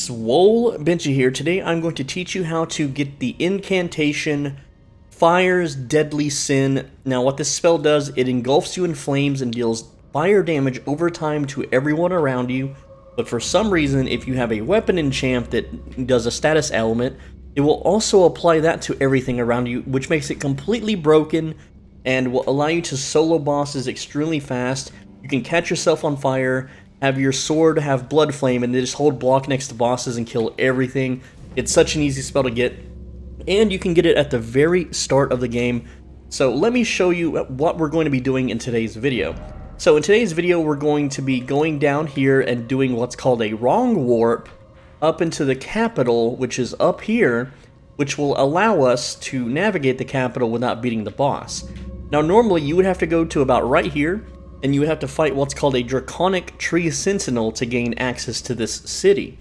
Swole Benchy here. Today I'm going to teach you how to get the incantation Fire's Deadly Sin. Now what this spell does, it engulfs you in flames and deals fire damage over time to everyone around you. But for some reason, if you have a weapon enchant that does a status element, it will also apply that to everything around you, which makes it completely broken and will allow you to solo bosses extremely fast. You can catch yourself on fire, have your sword have blood flame, and then just hold block next to bosses and kill everything. It's such an easy spell to get, and you can get it at the very start of the game. So let me show you what we're going to be doing in today's video. So in today's video, we're going to be going down here and doing what's called a wrong warp up into the capital, which is up here, which will allow us to navigate the capital without beating the boss. Now normally you would have to go to about right here, and you would have to fight what's called a Draconic Tree Sentinel to gain access to this city.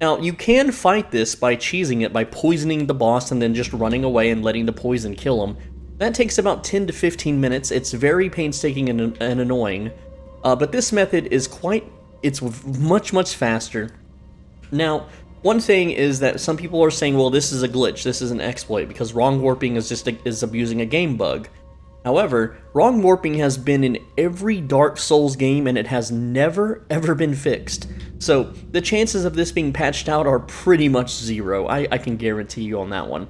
Now, you can fight this by cheesing it, by poisoning the boss and then just running away and letting the poison kill him. That takes about 10 to 15 minutes. It's very painstaking and annoying, but this method is it's much faster. Now, one thing is that some people are saying, well, this is a glitch, this is an exploit, because wrong warping is abusing a game bug. However, wrong warping has been in every Dark Souls game and it has never ever been fixed. So the chances of this being patched out are pretty much zero. I can guarantee you on that one.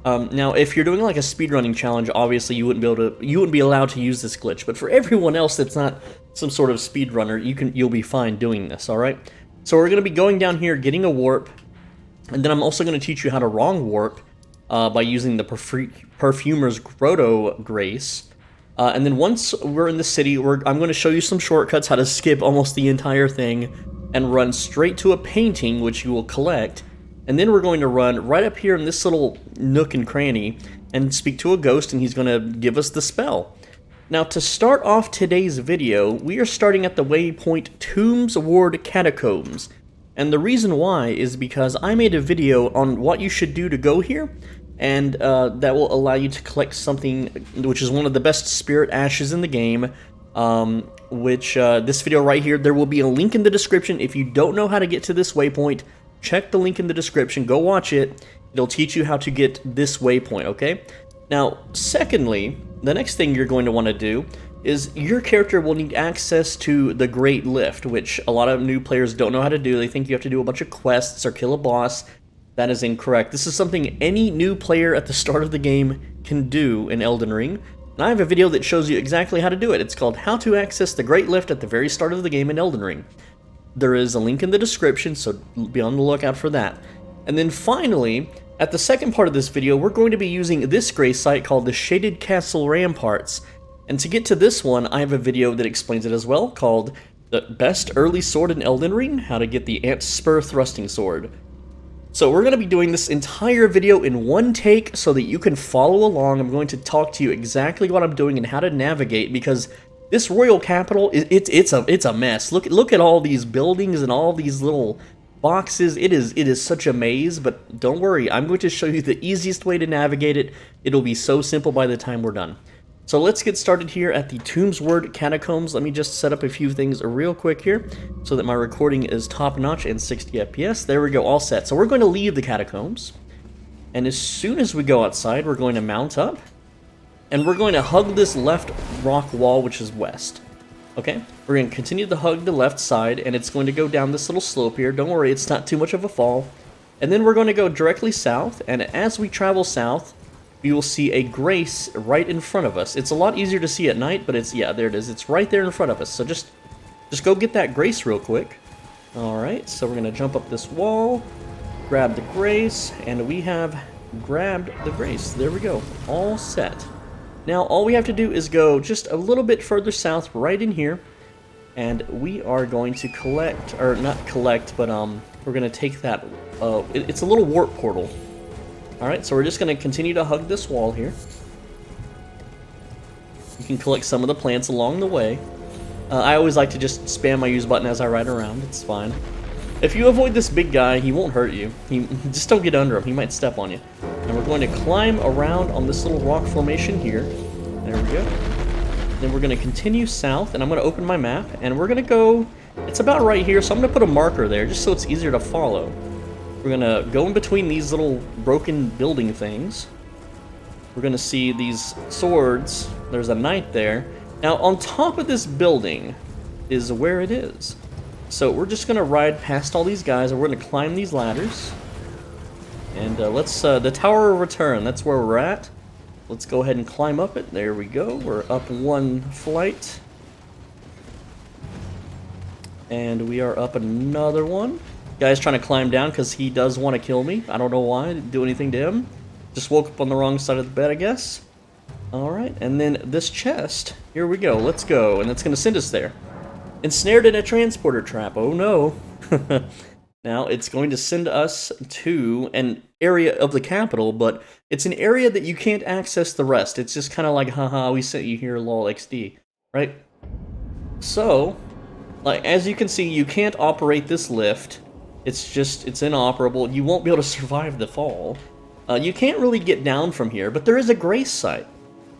Now, if you're doing like a speedrunning challenge, obviously you wouldn't be allowed to use this glitch. But for everyone else that's not some sort of speedrunner, you'll be fine doing this. All right. So we're going to be going down here, getting a warp, and then I'm also going to teach you how to wrong warp. By using the Perfumer's Grotto Grace. And then once we're in the city, I'm going to show you some shortcuts, how to skip almost the entire thing, and run straight to a painting, which you will collect. And then we're going to run right up here in this little nook and cranny, and speak to a ghost, and he's going to give us the spell. Now, to start off today's video, we are starting at the waypoint Tombs Ward Catacombs. And the reason why is because I made a video on what you should do to go here, and that will allow you to collect something which is one of the best spirit ashes in the game, this video right here, there will be a link in the description. If you don't know how to get to this waypoint, check the link in the description, go watch it, it'll teach you how to get this waypoint, okay? Now, secondly, the next thing you're going to want to do is your character will need access to the Great Lift, which a lot of new players don't know how to do. They think you have to do a bunch of quests or kill a boss. That is incorrect. This is something any new player at the start of the game can do in Elden Ring. And I have a video that shows you exactly how to do it. It's called How to Access the Great Lift at the very start of the game in Elden Ring. There is a link in the description, so be on the lookout for that. And then finally, at the second part of this video, we're going to be using this grace site called the Shaded Castle Ramparts. And to get to this one, I have a video that explains it as well, called The Best Early Sword in Elden Ring, How to Get the Ant Spur Thrusting Sword. So we're going to be doing this entire video in one take so that you can follow along. I'm going to talk to you exactly what I'm doing and how to navigate, because this royal capital, it's a mess. Look at all these buildings and all these little boxes. It is such a maze, but don't worry, I'm going to show you the easiest way to navigate it. It'll be so simple by the time we're done. So let's get started here at the Tombs Ward Catacombs. Let me just set up a few things real quick here so that my recording is top-notch and 60 FPS. There we go, all set. So we're going to leave the catacombs, and as soon as we go outside, we're going to mount up, and we're going to hug this left rock wall, which is west. Okay? We're going to continue to hug the left side, and it's going to go down this little slope here. Don't worry, it's not too much of a fall. And then we're going to go directly south, and as we travel south, we will see a grace right in front of us. It's a lot easier to see at night, but yeah, there it is. It's right there in front of us. So just go get that grace real quick. Alright, so we're going to jump up this wall, grab the grace, and we have grabbed the grace. There we go. All set. Now, all we have to do is go just a little bit further south, right in here, and we are going to collect, or not collect, but we're going to take that, it's a little warp portal. Alright, so we're just going to continue to hug this wall here. You can collect some of the plants along the way. I always like to just spam my use button as I ride around. It's fine. If you avoid this big guy, he won't hurt you. Just don't get under him. He might step on you. And we're going to climb around on this little rock formation here. There we go. Then we're going to continue south, and I'm going to open my map, and we're going to go... It's about right here, so I'm going to put a marker there, just so it's easier to follow. We're gonna go in between these little broken building things. We're gonna see these swords. There's a knight there. Now, on top of this building is where it is. So we're just gonna ride past all these guys, and we're gonna climb these ladders. And let's, the Tower of Return, that's where we're at. Let's go ahead and climb up it. There we go. We're up one flight. And we are up another one. Guy's trying to climb down because he does want to kill me. I don't know why. I didn't do anything to him. Just woke up on the wrong side of the bed, I guess. Alright, and then this chest. Here we go. Let's go. And it's going to send us there. Ensnared in a transporter trap. Oh no. Now, it's going to send us to an area of the capital, but it's an area that you can't access the rest. It's just kind of like, haha, we sent you here, lol, XD. Right? So, like, as you can see, you can't operate this lift. It's inoperable. You won't be able to survive the fall. You can't really get down from here, but there is a grace site.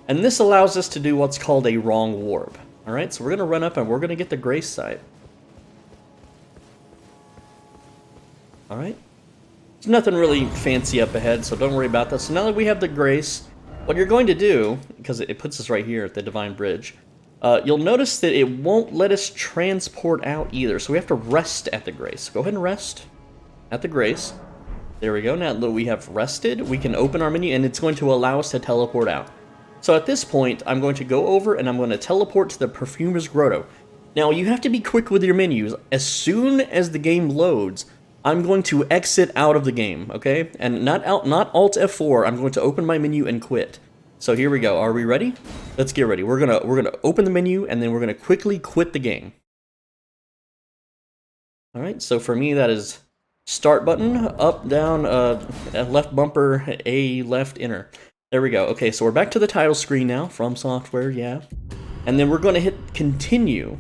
And this allows us to do what's called a wrong warp. Alright, so we're going to run up and we're going to get the grace site. Alright. There's nothing really fancy up ahead, so don't worry about that. So now that we have the grace, what you're going to do, because it puts us right here at the Divine Bridge, you'll notice that it won't let us transport out either, so we have to rest at the grace. Go ahead and rest at the grace. There we go. Now that we have rested, we can open our menu, and it's going to allow us to teleport out. So at this point, I'm going to go over, and I'm going to teleport to the Perfumer's Grotto. Now, you have to be quick with your menus. As soon as the game loads, I'm going to exit out of the game, okay? And not Alt F4, I'm going to open my menu and quit. So here we go. Are we ready? Let's get ready. We're gonna open the menu, and then we're gonna quickly quit the game. All right. So for me, that is start button, up, down, left bumper, A, left, enter. There we go. Okay. So we're back to the title screen now. From Software, yeah. And then we're gonna hit continue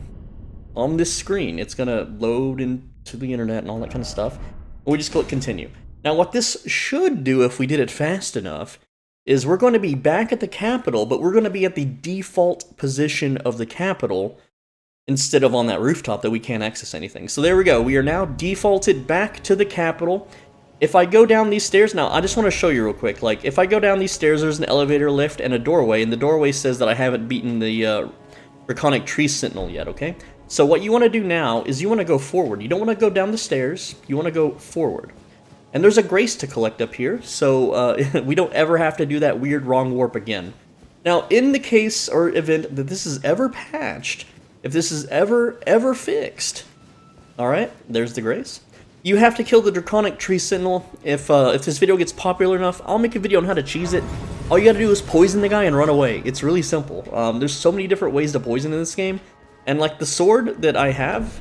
on this screen. It's gonna load into the internet and all that kind of stuff. And we just click continue. Now, what this should do, if we did it fast enough, is we're going to be back at the capital, but we're going to be at the default position of the capital instead of on that rooftop that we can't access anything. So there we go. We are now defaulted back to the capital. If I go down these stairs, now I just want to show you real quick, like if I go down these stairs, there's an elevator, lift, and a doorway, and the doorway says that I haven't beaten the Draconic Tree Sentinel yet, okay? So what you want to do now is you want to go forward. You don't want to go down the stairs, you want to go forward. And there's a grace to collect up here, so we don't ever have to do that weird wrong warp again. Now, in the case or event that this is ever patched, if this is ever fixed, alright, there's the grace. You have to kill the Draconic Tree Sentinel. If this video gets popular enough, I'll make a video on how to cheese it. All you gotta do is poison the guy and run away. It's really simple. There's so many different ways to poison in this game. And like the sword that I have,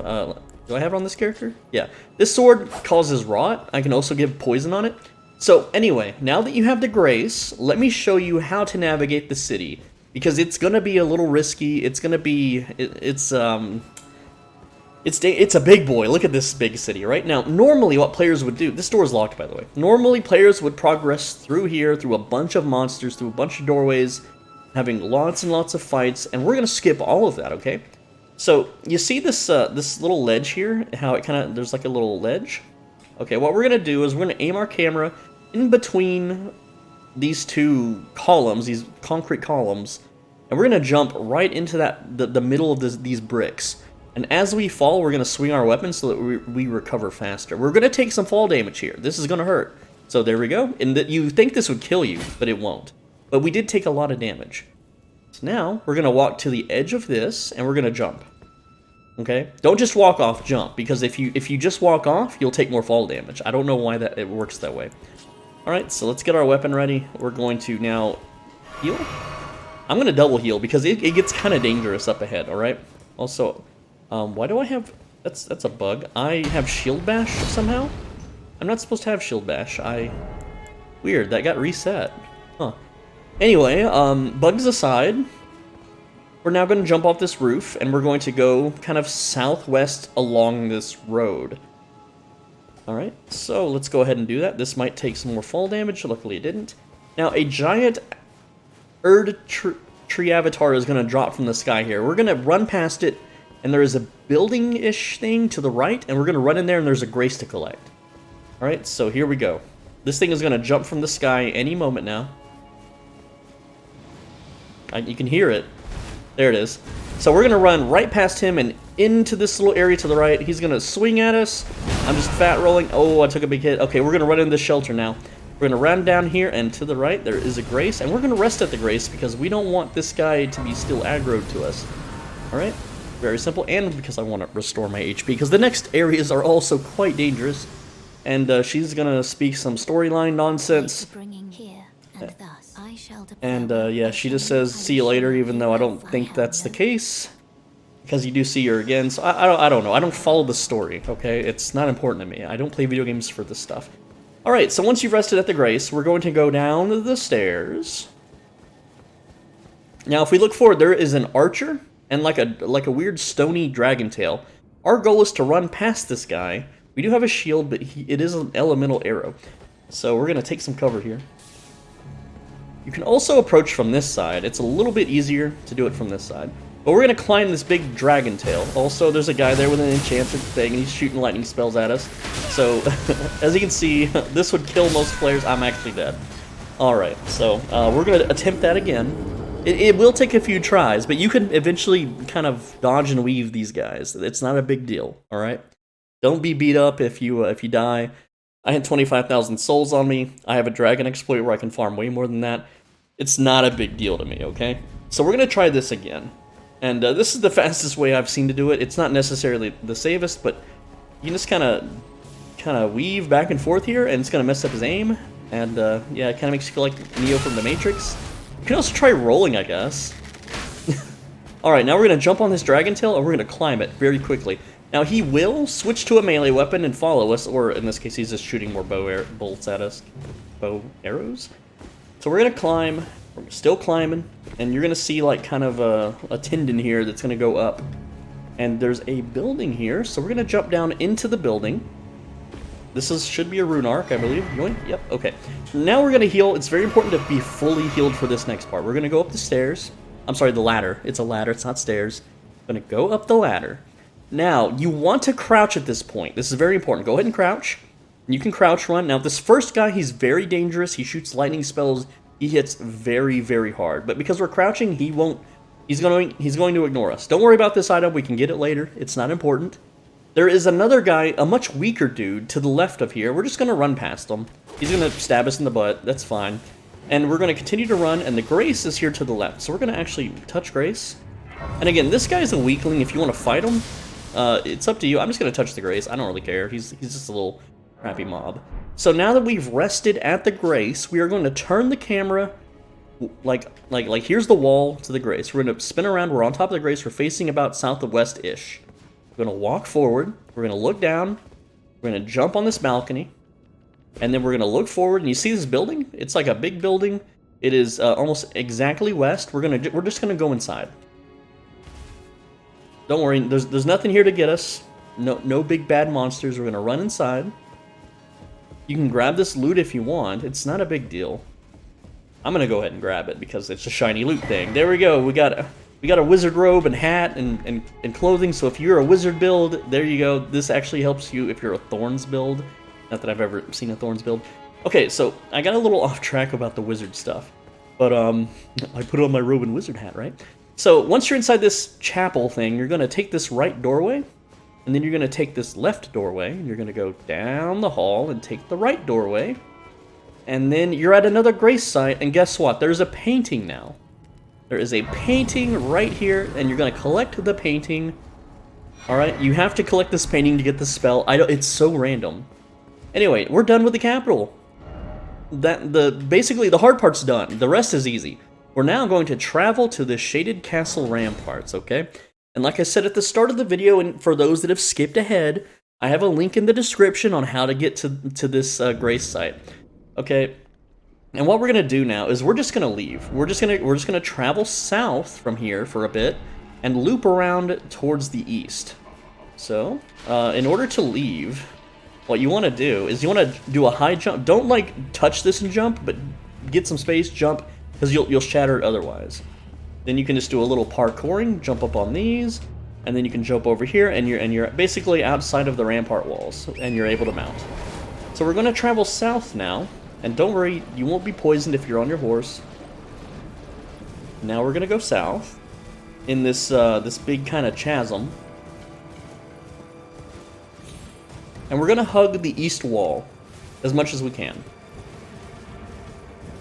do I have it on this character? Yeah. This sword causes rot. I can also give poison on it. So anyway, now that you have the grace, let me show you how to navigate the city. Because it's gonna be a little risky. It's gonna be, it's a big boy. Look at this big city, right? Now, normally what players would do, this door is locked by the way. Normally players would progress through here, through a bunch of monsters, through a bunch of doorways, having lots and lots of fights, and we're gonna skip all of that, okay? So, you see this this little ledge here? How it kind of, there's like a little ledge? Okay, what we're going to do is we're going to aim our camera in between these two columns, these concrete columns, and we're going to jump right into the middle of these bricks. And as we fall, we're going to swing our weapon so that we recover faster. We're going to take some fall damage here. This is going to hurt. So there we go. And you think this would kill you, but it won't. But we did take a lot of damage. So now, we're going to walk to the edge of this, and we're going to jump. Okay? Don't just walk off, jump, because if you just walk off, you'll take more fall damage. I don't know why it works that way. Alright, so let's get our weapon ready. We're going to now heal. I'm going to double heal, because it gets kind of dangerous up ahead, alright? Also, why do I have... That's a bug. I have Shield Bash somehow? I'm not supposed to have Shield Bash. Weird, that got reset. Huh. Anyway, bugs aside, we're now going to jump off this roof, and we're going to go kind of southwest along this road. Alright, so let's go ahead and do that. This might take some more fall damage, luckily it didn't. Now, a giant Erd tree avatar is going to drop from the sky here. We're going to run past it, and there is a building-ish thing to the right, and we're going to run in there, and there's a grace to collect. Alright, so here we go. This thing is going to jump from the sky any moment now. You can hear it. There it is. So we're going to run right past him and into this little area to the right. He's going to swing at us. I'm just fat rolling. Oh, I took a big hit. Okay, we're going to run into the shelter now. We're going to run down here, and to the right there is a Grace. And we're going to rest at the Grace because we don't want this guy to be still aggroed to us. Alright, very simple. And because I want to restore my HP, because the next areas are also quite dangerous. And she's going to speak some storyline nonsense. And yeah, she just says, see you later, even though I don't think that's the case. Because you do see her again, so I don't know. I don't follow the story, okay? It's not important to me. I don't play video games for this stuff. Alright, so once you've rested at the Grace, we're going to go down the stairs. Now, if we look forward, there is an archer and like a weird stony dragon tail. Our goal is to run past this guy. We do have a shield, but it is an elemental arrow. So we're going to take some cover here. You can also approach from this side. It's a little bit easier to do it from this side. But we're going to climb this big dragon tail. Also, there's a guy there with an enchanted thing, and he's shooting lightning spells at us. So, as you can see, this would kill most players. I'm actually dead. Alright, so we're going to attempt that again. It will take a few tries, but you can eventually kind of dodge and weave these guys. It's not a big deal, alright? Don't be beat up if you die. I had 25,000 souls on me. I have a dragon exploit where I can farm way more than that. It's not a big deal to me, okay? So we're going to try this again. And this is the fastest way I've seen to do it. It's not necessarily the safest, but you just kind of weave back and forth here, and it's going to mess up his aim. And yeah, it kind of makes you feel like Neo from the Matrix. You can also try rolling, I guess. Alright, now we're going to jump on this dragon tail, and we're going to climb it very quickly. Now, he will switch to a melee weapon and follow us, or in this case, he's just shooting more bolts at us. Bow arrows? So we're going to climb. We're still climbing, and you're going to see, like, kind of a tendon here that's going to go up. And there's a building here, so we're going to jump down into the building. This should be a rune arc, I believe. Yep, okay. Now we're going to heal. It's very important to be fully healed for this next part. We're going to go up the stairs. I'm sorry, the ladder. It's a ladder, it's not stairs. I'm going to go up the ladder. Now, you want to crouch at this point. This is very important. Go ahead and crouch. You can crouch run. Now, this first guy, he's very dangerous. He shoots lightning spells. He hits very, very hard. But because we're crouching, he won't. He's going to ignore us. Don't worry about this item. We can get it later. It's not important. There is another guy, a much weaker dude, to the left of here. We're just going to run past him. He's going to stab us in the butt. That's fine. And we're going to continue to run, and the Grace is here to the left. So we're going to actually touch Grace. And again, this guy's a weakling. If you want to fight him, it's up to you. I'm just going to touch the Grace. I don't really care. He's just a little crappy mob. So now that we've rested at the Grace, we are going to turn the camera like here's the wall to the Grace. We're going to spin around. We're on top of the Grace. We're facing about south of west-ish. We're going to walk forward. We're going to look down. We're going to jump on this balcony. And then we're going to look forward. And you see this building? It's like a big building. It is almost exactly west. We're just going to go inside. Don't worry, there's nothing here to get us. No big bad monsters. We're gonna run inside. You can grab this loot if you want. It's not a big deal. I'm gonna go ahead and grab it because it's a shiny loot thing. There we go. We got a wizard robe and hat and clothing. So if you're a wizard build, there you go. This actually helps you if you're a Thorns build. Not that I've ever seen a Thorns build. Okay, so I got a little off track about the wizard stuff, but I put on my robe and wizard hat, right? So once you're inside this chapel thing, you're going to take this right doorway, and then you're going to take this left doorway, and you're going to go down the hall and take the right doorway, and then you're at another Grace site, and guess what? There's a painting now. There is a painting right here, and you're going to collect the painting. Alright, you have to collect this painting to get the spell. It's so random. Anyway, we're done with the capital. Basically, the hard part's done. The rest is easy. We're now going to travel to the Shaded Castle ramparts, okay? And like I said at the start of the video, and for those that have skipped ahead, I have a link in the description on how to get to this Grace site, okay? And what we're gonna do now is we're just gonna leave. We're just gonna travel south from here for a bit and loop around towards the east. So, in order to leave, what you want to do is you want to do a high jump. Don't like touch this and jump, but get some space, jump. Because you'll shatter it otherwise. Then you can just do a little parkouring, jump up on these, and then you can jump over here, and you're basically outside of the rampart walls, and you're able to mount. So we're going to travel south now. And don't worry, you won't be poisoned if you're on your horse. Now we're going to go south in this this big kind of chasm. And we're going to hug the east wall as much as we can.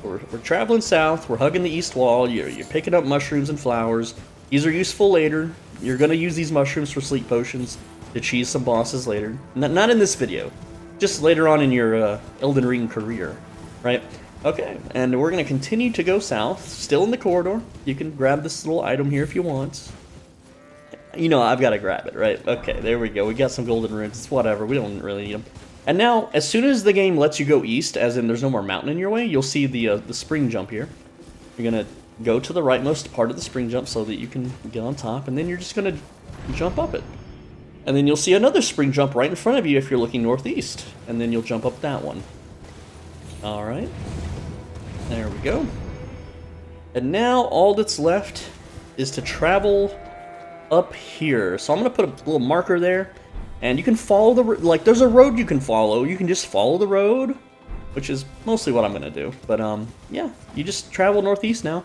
We're traveling south, we're hugging the east wall, you're picking up mushrooms and flowers. These are useful later. You're going to use these mushrooms for sleep potions to cheese some bosses later. Not in this video, just later on in your Elden Ring career, right? Okay, and we're going to continue to go south, still in the corridor. You can grab this little item here if you want. You know, I've got to grab it, right? Okay, there we go. We got some golden runes. It's whatever. We don't really need them. And now, as soon as the game lets you go east, as in there's no more mountain in your way, you'll see the spring jump here. You're going to go to the rightmost part of the spring jump so that you can get on top, and then you're just going to jump up it. And then you'll see another spring jump right in front of you if you're looking northeast, and then you'll jump up that one. Alright. There we go. And now all that's left is to travel up here. So I'm going to put a little marker there. And you can follow the, like, there's a road you can follow. You can just follow the road, which is mostly what I'm going to do. But, yeah, you just travel northeast now.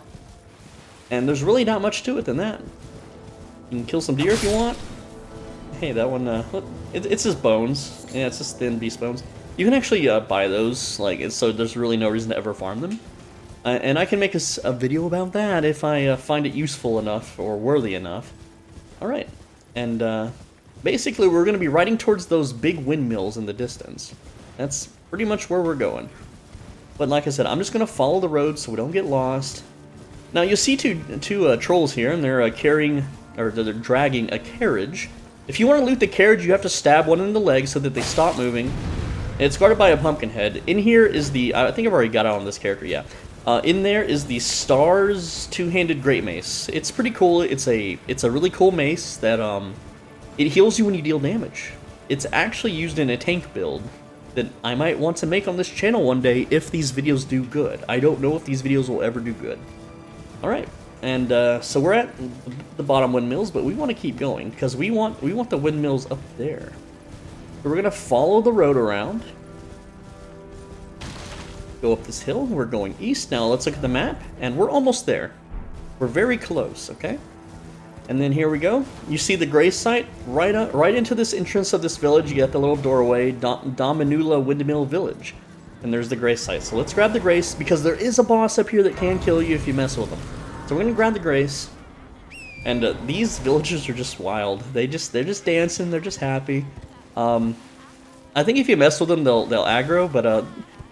And there's really not much to it than that. You can kill some deer if you want. Hey, that one, it's just bones. Yeah, it's just thin beast bones. You can actually buy those, like, so there's really no reason to ever farm them. And I can make a video about that if I find it useful enough or worthy enough. Alright, and, basically, we're going to be riding towards those big windmills in the distance. That's pretty much where we're going. But like I said, I'm just going to follow the road so we don't get lost. Now, you'll see two trolls here, and they're carrying, or they're dragging a carriage. If you want to loot the carriage, you have to stab one in the leg so that they stop moving. It's guarded by a pumpkin head. In here is the, I think I've already got it on this character, yeah. In there is the Stars two-handed great mace. It's pretty cool. It's a really cool mace that, it heals you when you deal damage. It's actually used in a tank build that I might want to make on this channel one day if these videos do good. I don't know if these videos will ever do good. Alright, and so we're at the bottom windmills, but we want to keep going because we want the windmills up there. So we're going to follow the road around. Go up this hill. We're going east. Now let's look at the map, and we're almost there. We're very close, okay? And then here we go. You see the grace site right into this entrance of this village. You got the little doorway, Dominula Windmill Village, and there's the grace site. So let's grab the grace because there is a boss up here that can kill you if you mess with them. So we're gonna grab the grace, and these villagers are just wild. They're just dancing. They're just happy. I think if you mess with them, they'll aggro, but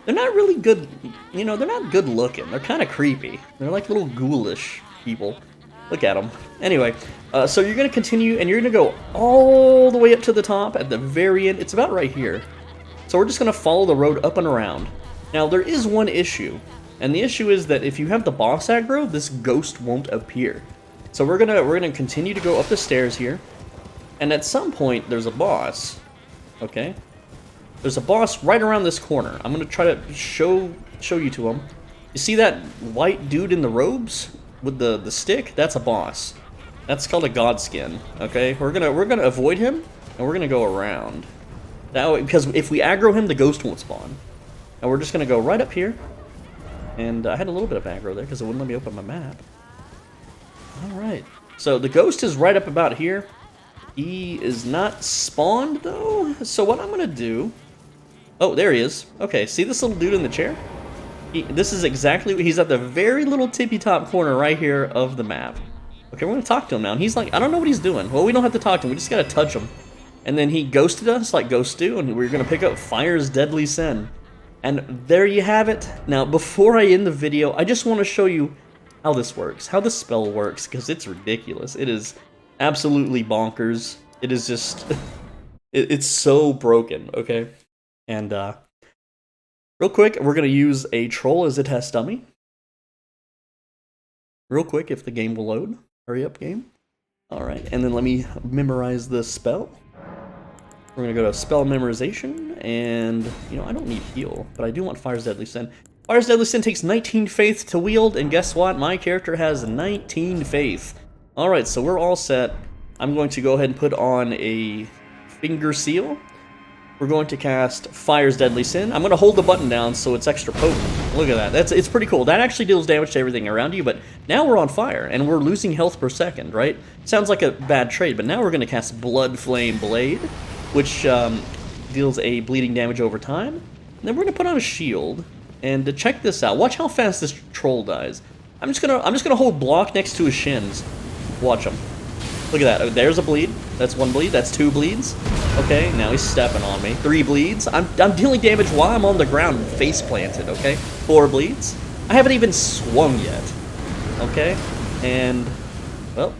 they're not really good. You know, they're not good looking. They're kind of creepy. They're like little ghoulish people. Look at them. Anyway, so you're going to continue, and you're going to go all the way up to the top at the very end. It's about right here. So we're just going to follow the road up and around. Now, there is one issue, and the issue is that if you have the boss aggro, this ghost won't appear. So we're gonna continue to go up the stairs here, and at some point, there's a boss, okay? There's a boss right around this corner. I'm going to try to show you to him. You see that white dude in the robes? With the stick, that's a boss. That's called a god skin. Okay, we're gonna avoid him, and we're gonna go around. That way, because if we aggro him, the ghost won't spawn. And we're just gonna go right up here. And I had a little bit of aggro there because it wouldn't let me open my map. All right, so the ghost is right up about here. He is not spawned though. So what I'm gonna do? Oh, there he is. Okay, see this little dude in the chair? This is exactly, he's at the very little tippy top corner right here of the map. Okay, we're gonna talk to him now, and he's like, I don't know what he's doing. Well, we don't have to talk to him, we just gotta touch him. And then he ghosted us like ghosts do, and we're gonna pick up Fire's Deadly Sin. And there you have it. Now, before I end the video, I just want to show you how this works, how the spell works, because it's ridiculous. It is absolutely bonkers. It is just, it's so broken, okay? And, real quick, we're going to use a troll as a test dummy. Real quick, if the game will load. Hurry up, game. Alright, and then let me memorize the spell. We're going to go to spell memorization, and, you know, I don't need heal, but I do want Fire's Deadly Sin. Fire's Deadly Sin takes 19 faith to wield, and guess what? My character has 19 faith. Alright, so we're all set. I'm going to go ahead and put on a finger seal. we're going to cast Fire's Deadly Sin. I'm going to hold the button down so it's extra potent. Look at that. It's pretty cool. That actually deals damage to everything around you, but now we're on fire, and we're losing health per second, right? Sounds like a bad trade, but now we're going to cast Blood Flame Blade, which deals a bleeding damage over time. And then we're going to put on a shield, and to check this out, watch how fast this troll dies. I'm just gonna hold block next to his shins. Watch him. Look at that. There's a bleed. That's one bleed. That's two bleeds. Okay, now he's stepping on me. 3 bleeds. I'm dealing damage while I'm on the ground, face planted. Okay, 4 bleeds. I haven't even swung yet. Okay, and well,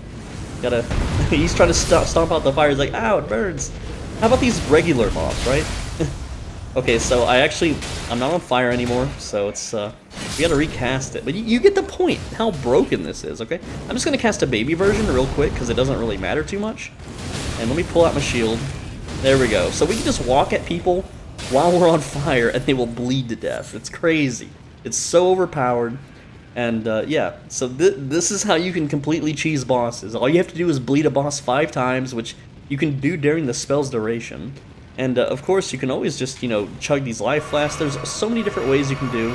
gotta. He's trying to stomp out the fire. He's like, ow, it burns. How about these regular mobs, right? Okay, so I'm not on fire anymore, so it's, we gotta recast it. But you get the point, how broken this is, okay? I'm just gonna cast a baby version real quick, because it doesn't really matter too much. And let me pull out my shield. There we go. So we can just walk at people while we're on fire, and they will bleed to death. It's crazy. It's so overpowered. And, yeah, so this is how you can completely cheese bosses. All you have to do is bleed a boss 5 times, which you can do during the spell's duration. And, of course, you can always just, you know, chug these life flasks. There's so many different ways you can do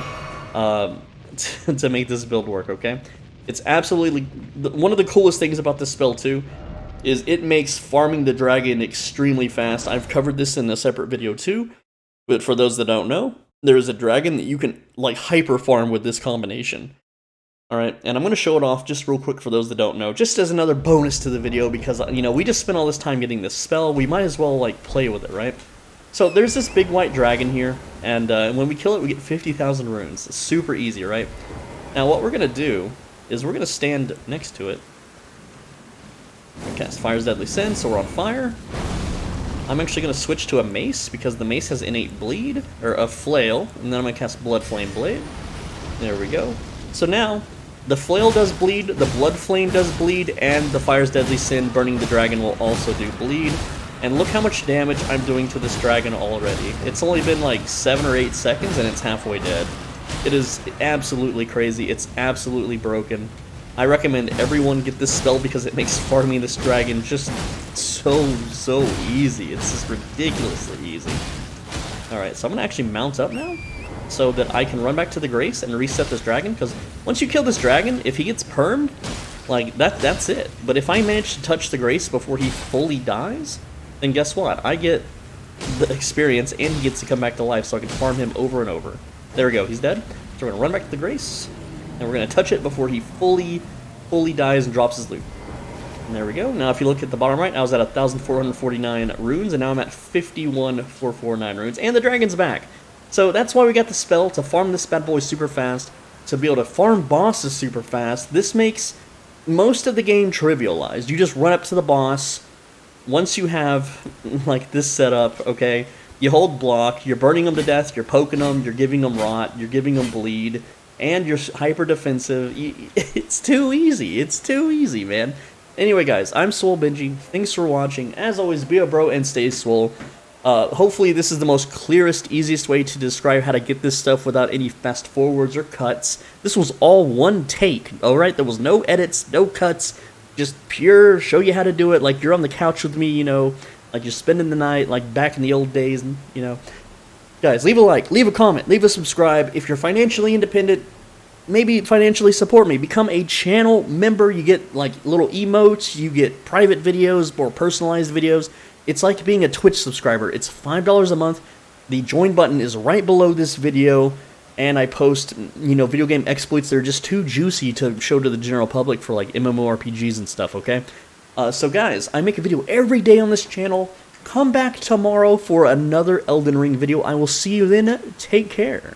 to make this build work, okay? It's absolutely... One of the coolest things about this spell, too, is it makes farming the dragon extremely fast. I've covered this in a separate video, too. But for those that don't know, there is a dragon that you can, like, hyper farm with this combination. Alright, and I'm going to show it off just real quick for those that don't know, just as another bonus to the video, because, you know, we just spent all this time getting this spell, we might as well, like, play with it, right? So, there's this big white dragon here, and when we kill it, we get 50,000 runes. It's super easy, right? Now, what we're going to do is we're going to stand next to it. Cast Fire's Deadly Sin, so we're on fire. I'm actually going to switch to a mace, because the mace has innate bleed, or a flail, and then I'm going to cast Blood Flame Blade. There we go. So now, the flail does bleed, the blood flame does bleed, and the Fire's Deadly Sin, burning the dragon, will also do bleed. And look how much damage I'm doing to this dragon already. It's only been like 7 or 8 seconds and it's halfway dead. It is absolutely crazy, it's absolutely broken. I recommend everyone get this spell because it makes farming this dragon just so easy. It's just ridiculously easy. Alright, so I'm going to actually mount up now, so that I can run back to the Grace and reset this dragon, because once you kill this dragon, if he gets permed, like, that's it. But if I manage to touch the Grace before he fully dies, then guess what? I get the experience, and he gets to come back to life, so I can farm him over and over. There we go, he's dead. So we're going to run back to the Grace, and we're going to touch it before he fully dies and drops his loot. And there we go. Now if you look at the bottom right, I was at 1,449 runes, and now I'm at 51,449 runes, and the dragon's back. So that's why we got the spell, to farm this bad boy super fast, to be able to farm bosses super fast. This makes most of the game trivialized. You just run up to the boss. Once you have, like, this setup, okay, you hold block, you're burning them to death, you're poking them, you're giving them rot, you're giving them bleed, and you're hyper defensive. It's too easy. It's too easy, man. Anyway, guys, I'm Swole Benji. Thanks for watching. As always, be a bro and stay swole. Hopefully this is the most clearest, easiest way to describe how to get this stuff without any fast forwards or cuts. This was all one take, alright? There was no edits, no cuts, just pure show you how to do it like you're on the couch with me, you know, like you're spending the night, like back in the old days, and, you know. Guys, leave a like, leave a comment, leave a subscribe. If you're financially independent, maybe financially support me. Become a channel member. You get, like, little emotes, you get private videos, more personalized videos. It's like being a Twitch subscriber. It's $5 a month. The join button is right below this video, and I post, you know, video game exploits that are just too juicy to show to the general public for, like, MMORPGs and stuff, okay? So guys, I make a video every day on this channel. Come back tomorrow for another Elden Ring video. I will see you then. Take care.